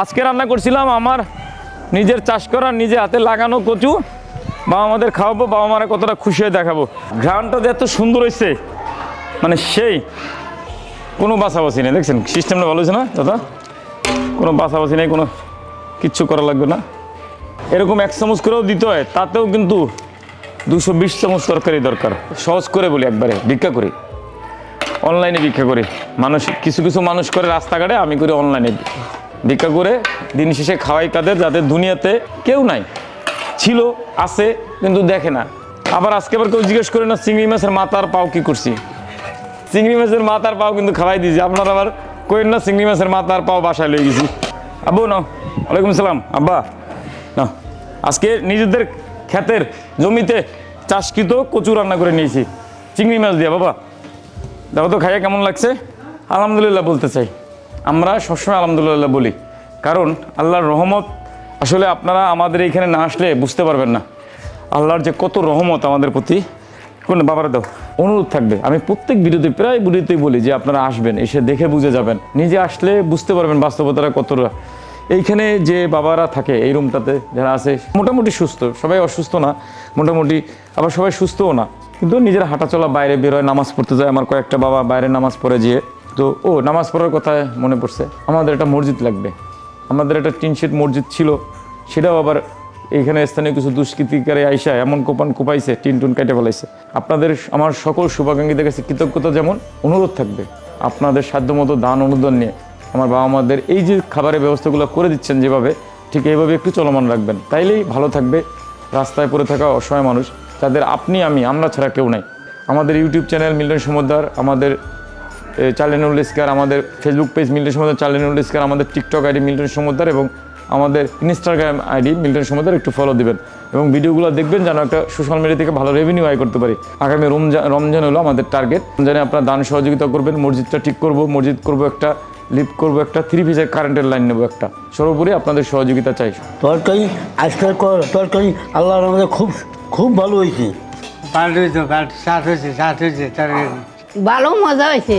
আজকে রান্না করছিলাম আমার নিজের চাষ করা নিজে হাতে লাগানো কচু। বাবা আমাদের খাওয়াবো, বাবা মারা কতটা খুশি হয়ে দেখাবো। ঘ্রাণটা এত সুন্দর হয়েছে, মানে সেই কোনো বাছাবাছি নেই। দেখছেন সিস্টেমটা ভালো হয়েছে না দাদা? কোনো বাছাবাছি নেই, কোনো কিচ্ছু করা লাগবে না। এরকম 1 চামচ করেও দিতে হয়, তাতেও কিন্তু 220 চামচ তরকারি দরকার। সহজ করে বলি, একবারে ভিক্ষা করি, অনলাইনে ভিক্ষা করি। মানুষ কিছু কিছু মানুষ করে রাস্তাঘাটে, আমি করি অনলাইনে ভিক্ষা করে। দিন শেষে খাওয়াই তাদের যাদের দুনিয়াতে কেউ নাই, ছিল আছে কিন্তু দেখে না। আবার আজকে আবার কেউ জিজ্ঞেস করে না চিংড়ি মাছের মাথার পাও কি করছি। চিংড়ি মাছের মাথার পাও কিন্তু খাওয়াই দিয়েছি। আপনারা আবার কইেন না চিংড়ি মাছের মাথার পাও বাসায় লয়ে গেছি। আব্বু না, ওয়ালাইকুম আসসালাম। আব্বা না, আজকে নিজেদের ক্ষেতের জমিতে চাষকৃত কচু রান্না করে নিয়েছি চিংড়ি মাছ দিয়ে। বাবা দেখো তো খাইয়া কেমন লাগছে? আলহামদুলিল্লাহ বলতে চাই। আমরা সবসময় আলহামদুলিল্লাহ বলি, কারণ আল্লাহর রহমত আসলে আপনারা আমাদের এইখানে না আসলে বুঝতে পারবেন না আল্লাহর যে কত রহমত আমাদের প্রতি। কোন বাবারা দাও, অনুরোধ থাকবে, আমি প্রত্যেক ভিডিওতে প্রায় ভিডিওতেই বলি যে আপনারা আসবেন, এসে দেখে বুঝে যাবেন। নিজে আসলে বুঝতে পারবেন বাস্তবতাটা কতটা। এইখানে যে বাবারা থাকে এই রুমটাতে যারা আছে মোটামুটি সুস্থ, সবাই অসুস্থ না মোটামুটি, আবার সবাই সুস্থও না, কিন্তু নিজের হাঁটাচলা বাইরে বেরোয়, নামাজ পড়তে যায়। আমার কয়েকটা বাবা বাইরে নামাজ পড়ে যেয়ে, তো নামাজ পড়ার কথা মনে পড়ছে, আমাদের একটা মসজিদ লাগবে। আমাদের একটা টিনশেড মসজিদ ছিল, সেটাও আবার এইখানে স্থানীয় কিছু দুষ্কৃতিকারী আইসা এমন কোপাইছে, টিন টুন কেটে ফেলাইছে। আপনাদের আমার সকল শুভাকাঙ্ক্ষীদের কাছে কৃতজ্ঞতা, যেমন অনুরোধ থাকবে আপনাদের সাধ্যমতো দান অনুদান নিয়ে আমার বাবা মাদের এই যে খাবারের ব্যবস্থাগুলো করে দিচ্ছেন যেভাবে, ঠিক এইভাবে একটু চলমান রাখবেন, তাইলেই ভালো থাকবে রাস্তায় পড়ে থাকা অসহায় মানুষ, যাদের আপনি আমরা ছাড়া কেউ নাই। আমাদের ইউটিউব চ্যানেল মিল্টন সমদ্দার, আমাদের চালেনুল ইস্কার, আমাদের ফেসবুক পেজ মিল্টন সমদ্দার চালেনুল ইস্কার, আমাদের টিকটক আইডি মিল্টন সমদ্দার এবং আমাদের ইনস্টাগ্রাম আইডি মিল্টন সমদ্দার, একটু ফলো দিবেন এবং ভিডিওগুলো দেখবেন যেন একটা সোশ্যাল মিডিয়া থেকে ভালো রেভিনিউ আয় করতে পারি। আগামী রমজান হলো আমাদের টার্গেট। রমজানে আপনারা দান সহযোগিতা করবেন, মসজিদটা ঠিক করব, মসজিদ করব একটা, লিফট করবো একটা, 3 ফেজের কারেন্টের লাইন নেবো একটা। সর্বোপরি আপনাদের সহযোগিতা চাই। তরকারি আজকাল তরকারি আল্লাহর আমাদের খুব খুব ভালো হয়েছে। ভালো হয়েছে, ভালো স্বাদ হয়েছে, তরকারি ভালো মজা হয়েছে।